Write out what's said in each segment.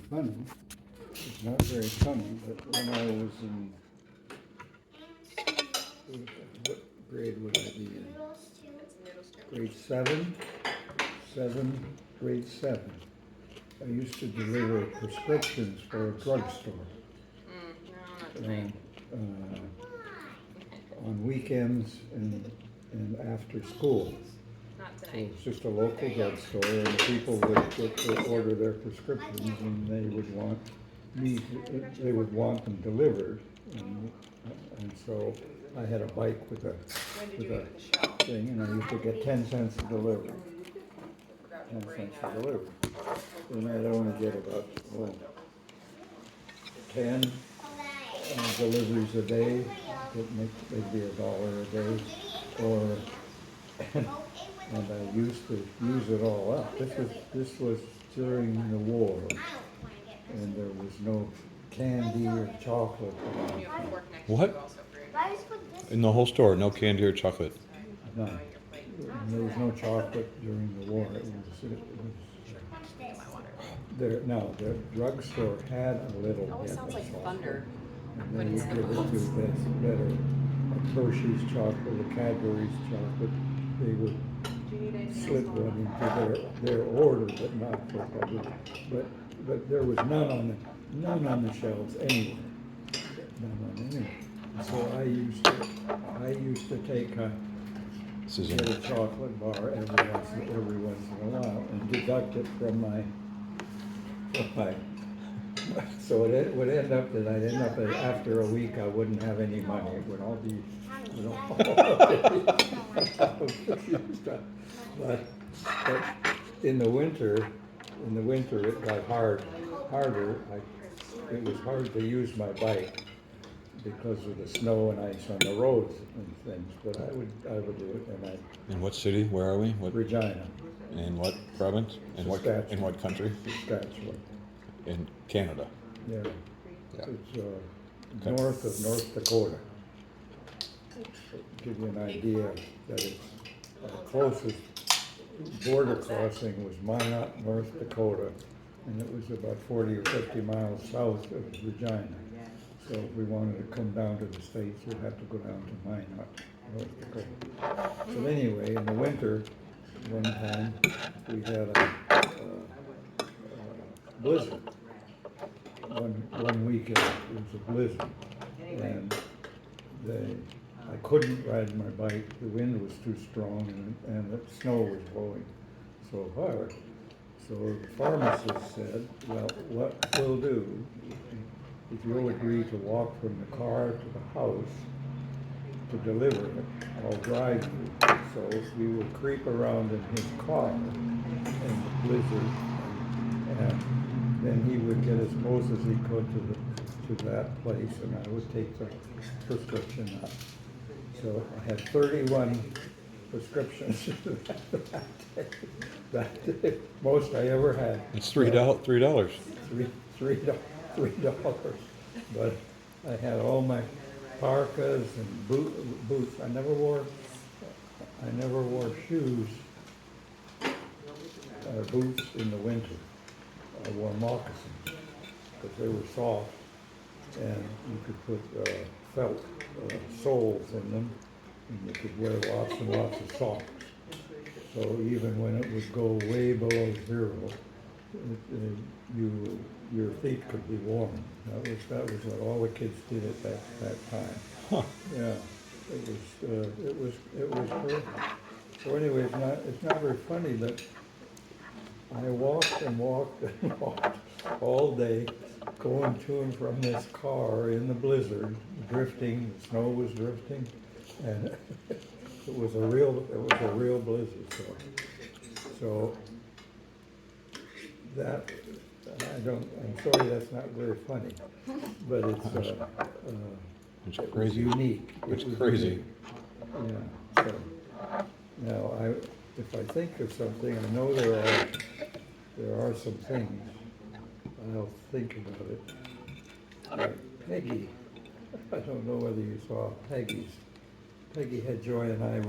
funny. It's not very funny, but when I was in, what grade would I be in? Grade grade seven. I used to deliver prescriptions for a drugstore. And on weekends and after school. So it was just a local drugstore, and the people would get to order their prescriptions, and they would want they would want them delivered. And so I had a bike with a thing, and I used to get 10 cents a delivery. 10 cents a delivery. And I'd only get about 10 deliveries a day. It makes maybe $1 a day, or and I used to use it all up. This was during the war, and there was no candy or chocolate. What? In the whole store, no candy or chocolate? No, there was no chocolate during the war. It was there. Now the drugstore had a little bit of chocolate, and they would give it to better Hershey's chocolate, the Cadbury's chocolate. They would slip one into their order, but not for public. But there was none on the shelves anywhere. None on anywhere. So I used to take get a chocolate bar every once in a while and deduct it from my. So it would end up that I'd end up after a week I wouldn't have any money. It would all be, but in the winter it got harder. It was hard to use my bike because of the snow and ice on the roads and things. But I would do it, and In what city? Where are we? Regina. In what province? In what country? Saskatchewan. In Canada. Yeah. Yeah. It's north of North Dakota. Give you an idea that it's closest border crossing was Minot, North Dakota, and it was about 40 or 50 miles south of Regina. So if we wanted to come down to the States, we'd have to go down to Minot, North Dakota. So anyway, in the winter, one time, we had a blizzard. One weekend, it was a blizzard, and I couldn't ride my bike. The wind was too strong, and the snow was blowing so hard. So the pharmacist said, "Well, what we'll do, if you'll agree to walk from the car to the house to deliver it, I'll drive you." So we would creep around in his car in the blizzard, and then he would get as close as he could to that place, and I would take the prescription up. So I had 31 prescriptions that day, most I ever had. It's $3. $3. But I had all my parkas and boots. I never wore shoes or boots in the winter. I wore moccasins because they were soft, and you could put felt soles in them, and you could wear lots and lots of socks. So even when it would go way below zero, your feet could be warm. That was what all the kids did at that time. Huh. Yeah, it was perfect. So anyway, it's not very funny, but I walked and walked and walked all day, going to and from this car in the blizzard, drifting. The snow was drifting, and it was a real blizzard. So that I'm sorry that's not very funny, but It's it was crazy. unique. It's It was crazy. unique. Yeah. So now if I think of something, I know there are some things. I'll think about it. Like Peggy. I don't know whether you saw Peggy's. Peggy had Joy and I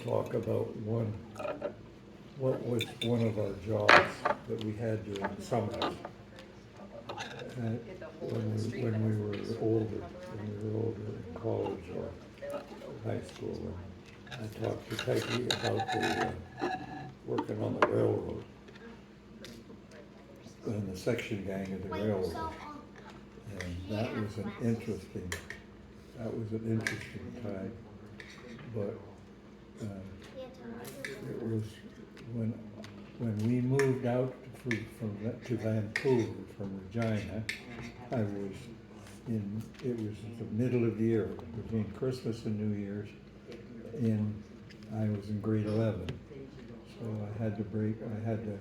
talk about what was one of our jobs that we had during the summers. When we were older, in college or high school. And I talked to Peggy about working on the railroad, in the section gang of the railroad. And that was an interesting time. But it was when we moved out to Vancouver from Regina. It was the middle of the year, between Christmas and New Year's, and I was in grade 11. So I had to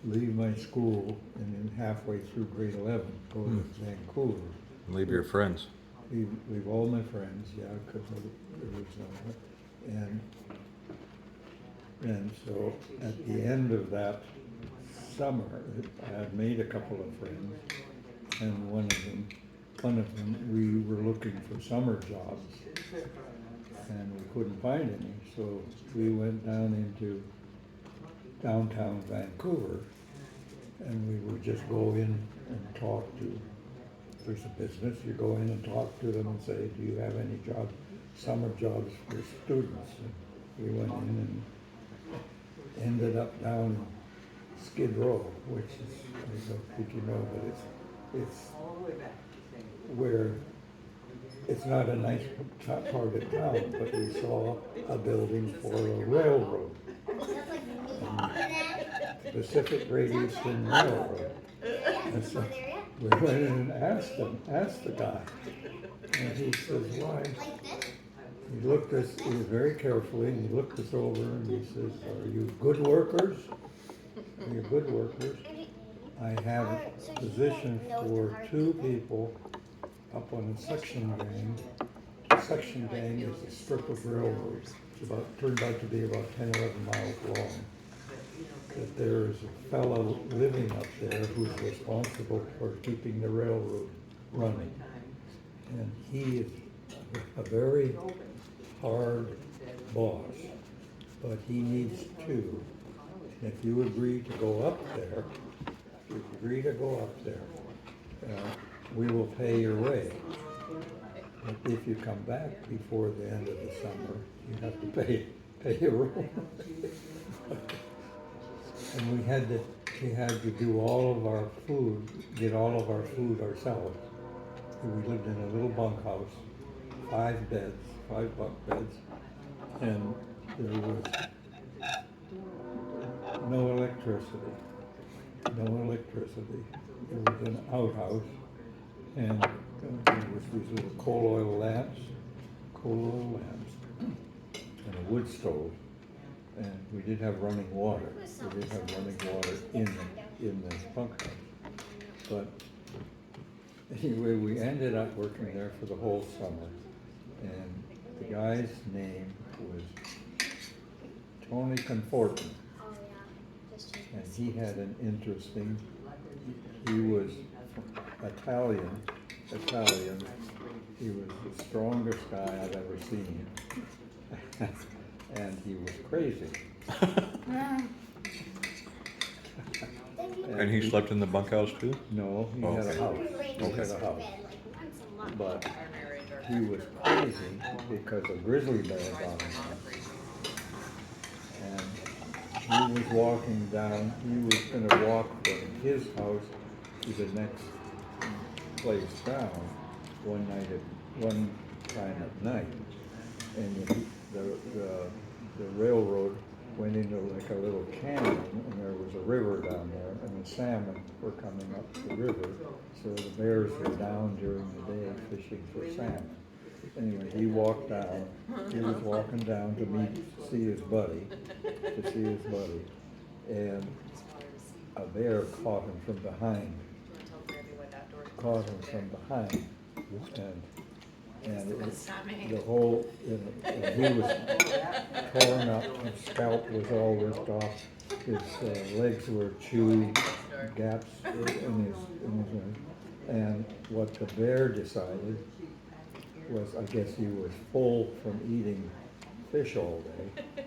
leave my school, and then halfway through grade 11, go to Vancouver. Leave your friends. Leave all my friends, yeah, because it was, and so at the end of that summer, I had made a couple of friends, and one of them, we were looking for summer jobs, and we couldn't find any, so we went down into downtown Vancouver, and we would just go in and talk to, there's a business, you go in and talk to them and say, do you have any summer jobs for students? And we went in and ended up down Skid Row, which is, I don't think you know, but it's where, it's not a nice part of town, but we saw a building for a railroad. Pacific Great Eastern Railroad. And so we went in and asked the guy, and he says, why? He looked us, he was very carefully, he looked us over and he says, are you good workers? Are you good workers? I have a position for 2 people up on a section gang. The section gang is a strip of railroad. It's turned out to be about 10, 11 miles long. That there is a fellow living up there who's responsible for keeping the railroad running. And he is a very hard boss, but he needs 2. And if you agree to go up there, we will pay your way. But if you come back before the end of the summer, you have to pay your own. And we had to do all of our food, get all of our food ourselves. We lived in a little bunkhouse, 5 bunk beds, and there was no electricity. It was an outhouse, and there was these little coal oil lamps, and a wood stove. And we did have running water. In the bunkhouse. But anyway, we ended up working there for the whole summer. And the guy's name was Tony Confortin. And he had an interesting, he was Italian. He was the strongest guy I've ever seen. And he was crazy. And he slept in the bunkhouse too? No, he had a house. But he was crazy because a grizzly bear got him. And he was walking down, he was gonna walk from his house to the next place down one time at night. And the railroad went into like a little canyon, and there was a river down there, and the salmon were coming up the river, so the bears were down during the day fishing for salmon. Anyway, he was walking down to see his buddy, and a bear caught him from behind, and he was torn up, his scalp was all ripped off, his legs were chewed, gaps in his and what the bear decided was, I guess he was full from eating fish all day,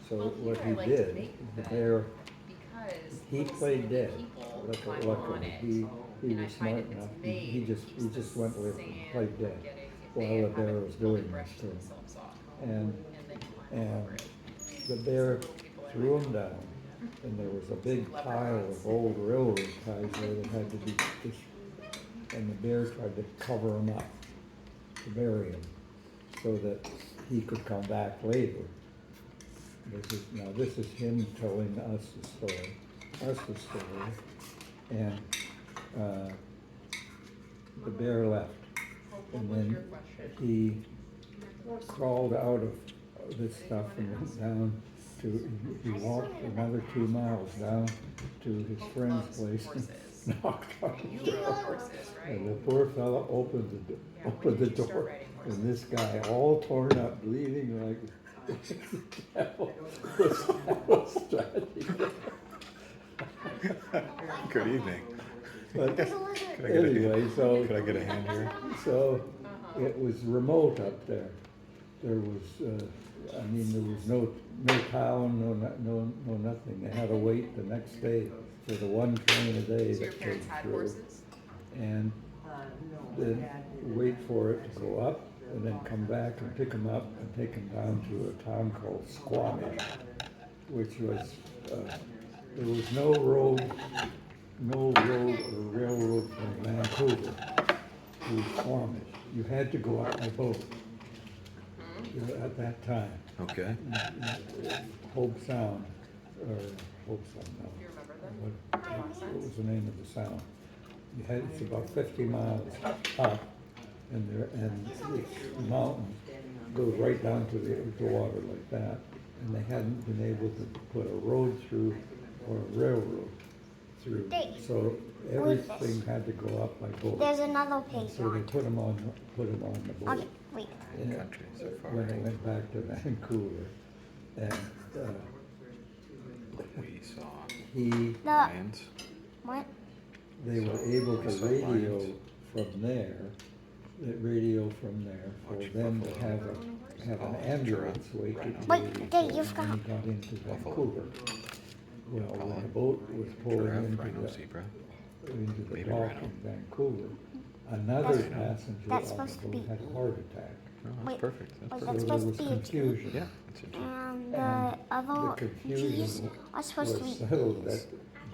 so what he did, the bear he played dead. Luckily, he was smart enough. He just went with and played dead while the bear was doing this to him. And the bear threw him down, and there was a big pile of old railroad ties there that had to be just, and the bear tried to cover him up, to bury him, so that he could come back later. This is him telling us the story, and the bear left, and then he crawled out of this stuff and went down to, he walked another 2 miles down to his friend's place and knocked on the door. And the poor fella opened the door, and this guy, all torn up, bleeding like was tragic. Good evening. But Could I get a hand here? So it was remote up there. There was, there was no town, no nothing. They had to wait the next day for the one train a day that came through. And then wait for it to go up, and then come back and pick them up and take them down to a town called Squamish, which was, there was no road or railroad from Vancouver to Squamish. You had to go out by boat at that time. Okay. Hope Sound, no. You remember that? What was the name of the sound? It's about 50 miles up, and the mountain goes right down to the water like that, and they hadn't been able to put a road through or a railroad through, so everything had to go up by boat. There's another page. So they put them on the boat. Okay, wait. When they went back to Vancouver, and We saw Lions. What? they were able to radio from there, for them to have an ambulance waiting to Wait, Dave, you when he got into Vancouver. Well, when the boat was pulling into the dock in Vancouver, another passenger on the boat had a heart attack. Oh, that's perfect. That's Wait, perfect. that's So supposed there to was be a G. confusion. Yeah, that's interesting. And And the other the G's confusion are supposed to was be settled that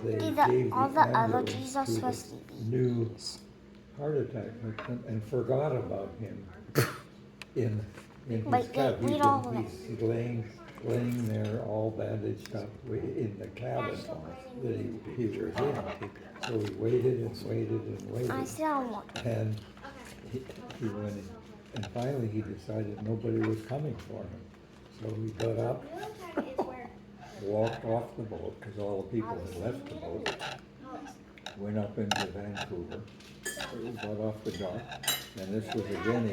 they See, gave all the the other ambulance G's are to supposed to the be new heart attack victim and forgot about him in his Wait, cabin. read all of it. He's laying there all bandaged up in the cabin that he was in. So he waited and waited and waited. I still don't want it. And he went in, and finally he decided nobody was coming for him. So he got up, walked off the boat, because all the people had left the boat, went up into Vancouver, got off the dock, and this was again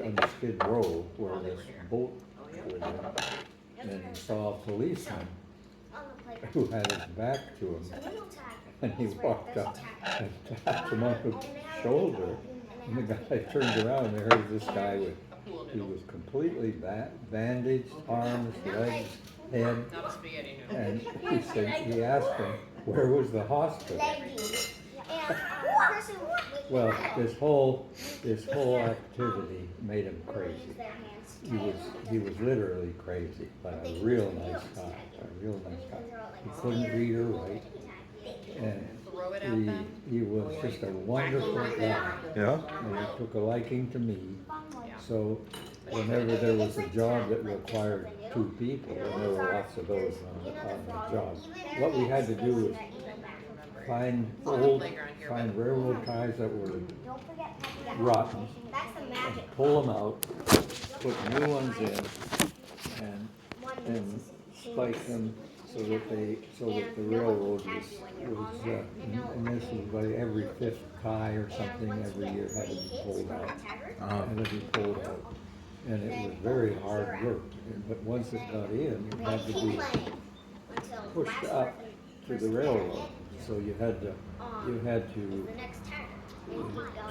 on the Skid Row where this boat was in, and he saw a policeman who had his back to him, and he walked up and tapped him on the shoulder, and the guy turned around and heard this guy he was completely bandaged, arms, legs, head, and he asked him, where was the hospital? Well, this whole activity made him crazy. He was literally crazy, but a real nice guy. He couldn't read or write, and he was just a wonderful guy. Yeah? And he took a liking to me, so whenever there was a job that required 2 people, and there were lots of those on the job, what we had to do was find railroad ties that were rotten, and pull them out, put new ones in, and spike them so that the railroad was and this was like every 5th tie or something every year had to be pulled out. And it was very hard work, but once it got in, it had to be pushed up to the railroad. So you had to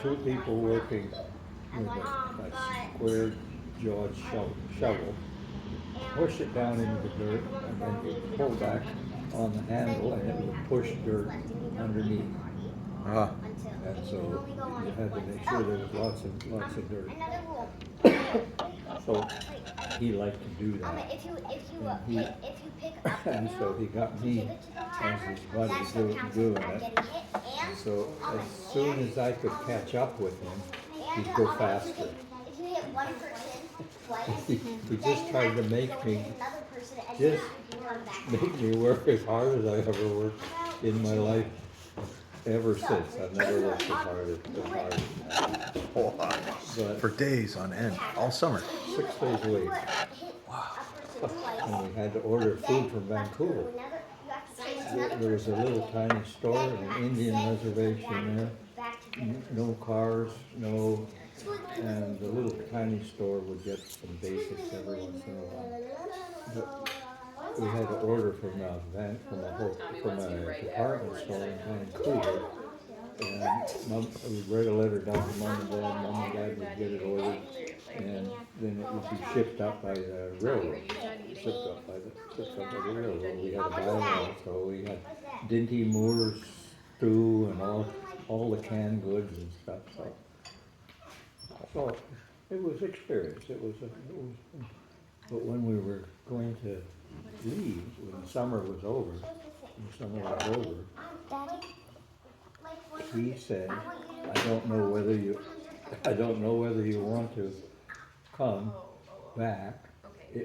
2 people working with a square jawed shovel, push it down into the dirt, and then you pull back on the handle and it would push dirt underneath. Ah, And so you had to make sure there was lots of dirt. So he liked to do that. And so he got me as his buddy doing it. And so as soon as I could catch up with him, he'd go faster. He just tried to make me work as hard as I ever worked in my life ever since. I've never worked as hard but for days on end, all summer. 6 days a week. And we had to order food from Vancouver. There was a little tiny store, an Indian reservation there. No cars, no, and the little tiny store would get some basics every once in a while. But we had to order from a department store in Vancouver. And we'd write a letter down to Mom and Dad would get it ordered, and then it would be shipped up by the railroad. Shipped up by the railroad. We had to buy it all, so we had Dinty Moore's stew and all the canned goods and stuff. So it was experience. But when we were going to leave, when the summer was over, he said, I don't know whether you want to come back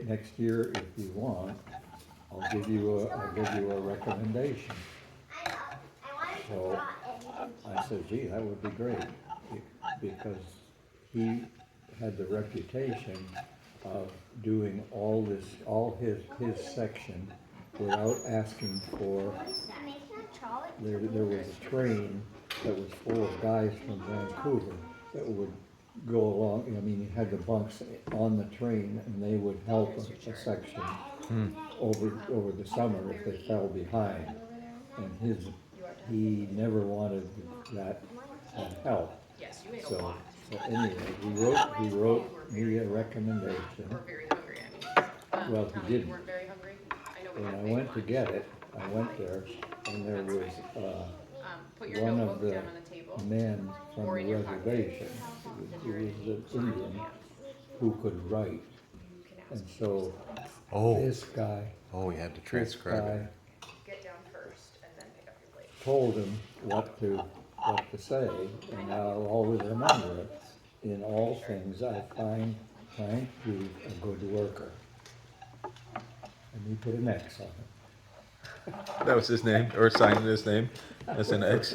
next year if you want. I'll give you a recommendation. So I said, gee, that would be great, because he had the reputation of doing all his section without asking for. There was a train that was full of guys from Vancouver that would go along. I mean, you had the bunks on the train, and they would help a section over the summer if they fell behind. And he never wanted that help. So anyway, he wrote me a recommendation. Well, he didn't. When I went to get it, I went there, and there was one of the men from the reservation. He was an Indian who could write. And so this guy. Oh, you had to transcribe it. Told him what to say, and I'll always remember it. In all things, I find Frank Death a good worker. And he put an X on it. That was his name, or signed his name as an X.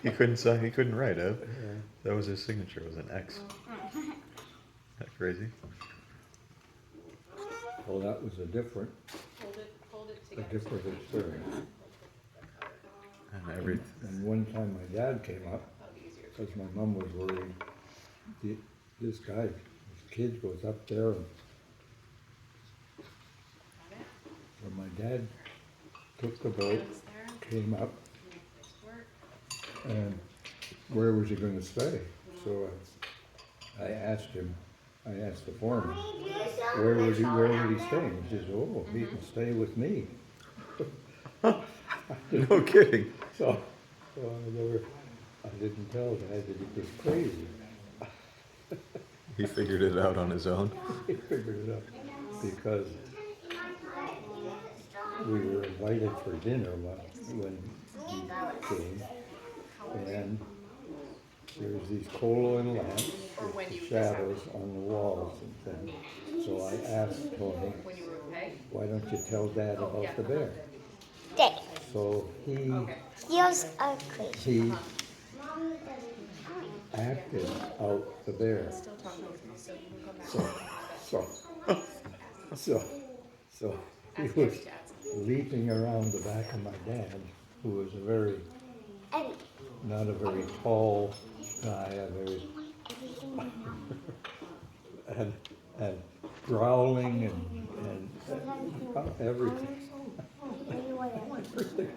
He couldn't sign. He couldn't write it. That was his signature. Was an X. That crazy. Well, that was a different experience. And one time my dad came up, because my mom was worried. This guy, his kid goes up there, and my dad took the boat, came up, and where was he going to stay? So I asked the foreman, where would he stay? He says, oh, he can stay with me. No kidding. So I didn't tell Dad that he was crazy. He figured it out on his own. He figured it out because we were invited for dinner when he came, and there's these coal oil lamps with shadows on the walls and things. So I asked Tony, why don't you tell Dad about the bear? Dad. So he acted out the bear. So he was leaping around the back of my dad, who was not a very tall guy, and growling and everything. Maybe whatever. First thing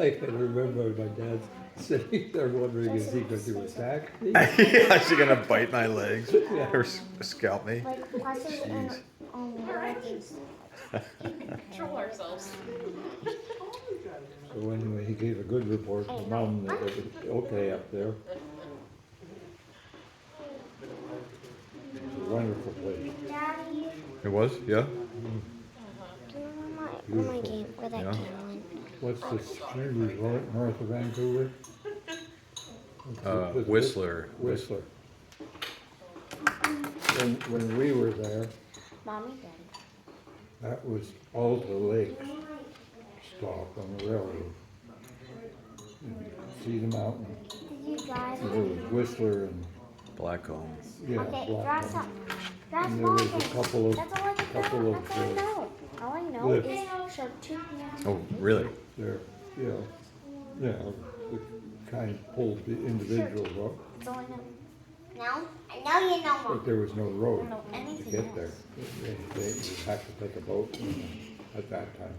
I can remember my dad sitting there wondering, is he going to attack me? Is she gonna bite my legs Yeah. or scalp me? Like pluses and Jeez. negatives. Control ourselves. So anyway, he gave a good report to Mom that it was okay up there. It's a wonderful place. Daddy, It was, yeah. do you remember when my game where that Yeah. game went? What's the ski resort north of Vancouver? Was it Whistler. Whistler. When we were there, Mommy, Daddy. that was Alta Lake stop on the railroad. You could see the mountain. Did you guys? There was Whistler and, Blackcomb. yeah, Okay, draw Blackcomb. some. Draw And there was a small things. couple of, That's all I can couple know. of, That's all I know. All I know lips. is show two hands. Oh, really? there, yeah, the kind of pulled the individuals up, That's all I know. No? I know you know but more. there was no I road don't know to anything get there. else. They would have to take a boat at that time.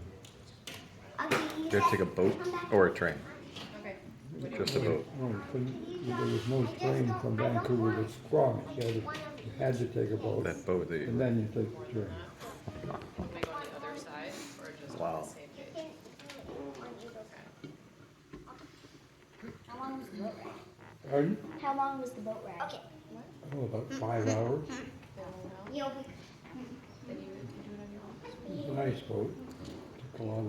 Okay, Did you take a boat or a train? Okay. Just a boat. No, you couldn't, there was no train from Vancouver to Squamish. You had to take a boat, That boat that and you, then you take the train. Can we go on the other side or just Wow. on the same page? How long was the boat ride? Pardon? How long was the boat ride? Okay. Oh, about 5 hours. You'll be. Then you do it on your own. It was a nice boat. Took a lot of,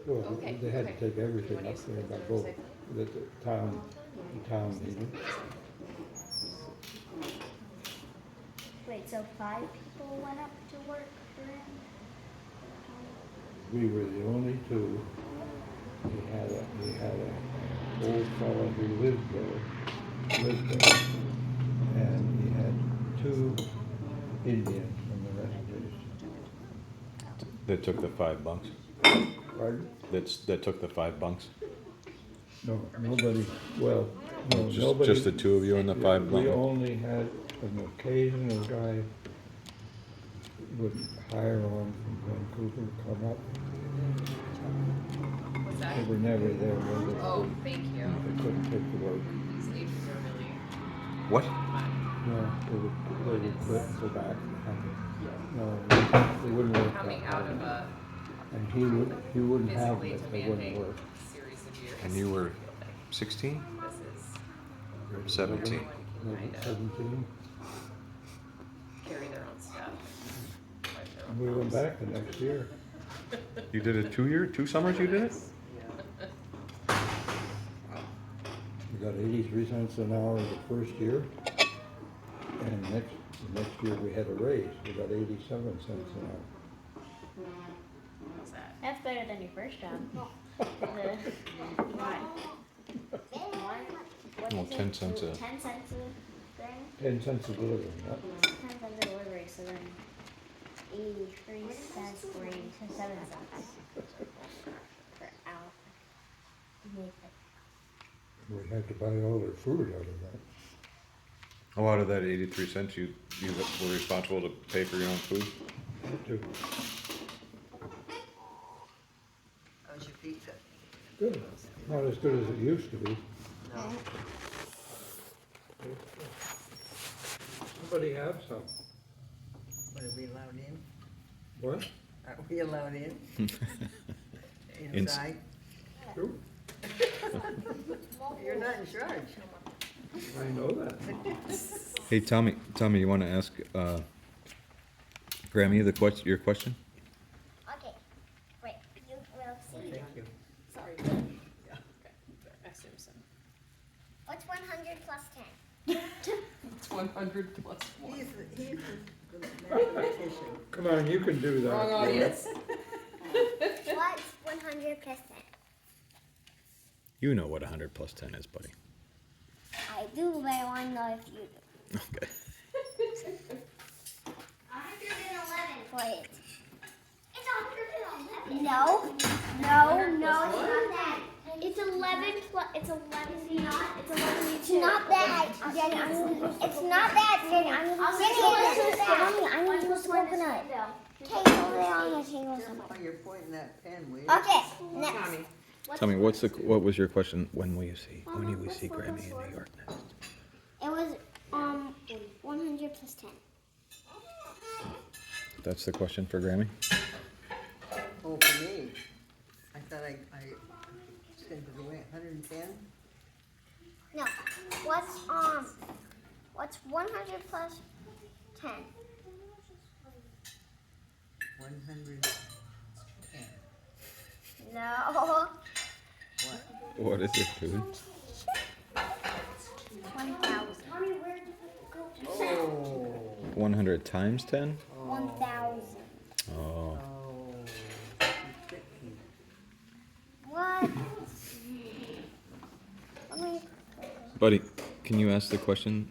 well, Okay, they had to okay. take everything up there by boat that the town needed. Wait, so 5 people went up to work during? We were the only two. We had a old fellow who lived there, and he had 2 Indians from the reservation. that took the 5 bunks. Pardon? That took the 5 bunks. No, nobody, well, no, Just nobody. the 2 of you in the 5 We bunks. only had an occasional guy would hire on from Vancouver, come up. What's that? They were never there when they Oh, thank you. couldn't take the work. These ages are really What? fun. No, they would quit and go back. No, they wouldn't work Coming that out of hard. a And he wouldn't have physically them if they wouldn't demanding work. series of years. And you were I feel like 16? this is 17. everyone can kind of 17. carry their own stuff. Wipe their own We went problems. back the next year. You did it 2 summers you did it? We got 83 cents an hour the first year. And the next year we had a raise. We got 87 cents an hour. What's that? That's better than your first job. Well, 10 cents a. 10 cents a thing? 10 cents a delivery, yeah. 10 cents a delivery, so then 83 cents going to 7 cents per hour. We had to buy all their food out of that. Oh, out of that 83 cents, you were responsible to pay for your own food? Had to. How's your feet fit? Good. Not as good as it used to be. No? Somebody have some. What, are we allowed in? What? Are we allowed in? Inside? Sure. You're not in charge. I know that. Hey, Tommy, you want to ask Grammy your question? Okay, wait, you will see. Thank you. Sorry. I assume so. What's 100 plus 10? It's 100 plus 1. He's the mathematician. Come on, you can do that. Wrong audience. What's 100 plus 10? You know what 100 plus 10 is, buddy. I do, but I want to know if you do. Okay. 111. Wait. It's 111. No, it's not that. It's 11 plus. It's 11. It's not. It's 11. It's not that, Jenny. It's not that, Jenny. I'm going to use coconut. Okay, hold it on the table Careful somewhere. how you're pointing that pen, will you? Okay, next. Tommy. Tell me, what was your question? When will you see Grammy in New York next? It was 100 plus 10. That's the question for Grammy? Oh, for me, I thought I sent it away, 110? No. What's 100 plus 10? 110. No. What? What is it, dude? 1,000. 100 times 10? 1,000. Oh. Oh, tricky. What? Let me. Buddy, can you ask the question